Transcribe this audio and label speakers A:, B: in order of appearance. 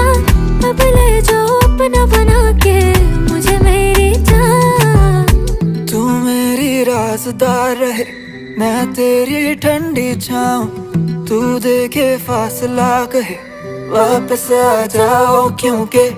A: जान, अब ले जाओ अपना बना के मुझे मेरी जान।
B: तू मेरी राज़दार रहे, मैं तेरी ठंडी छाऊं, तू देखे फासला कहे वापस आ जाओ क्योंकि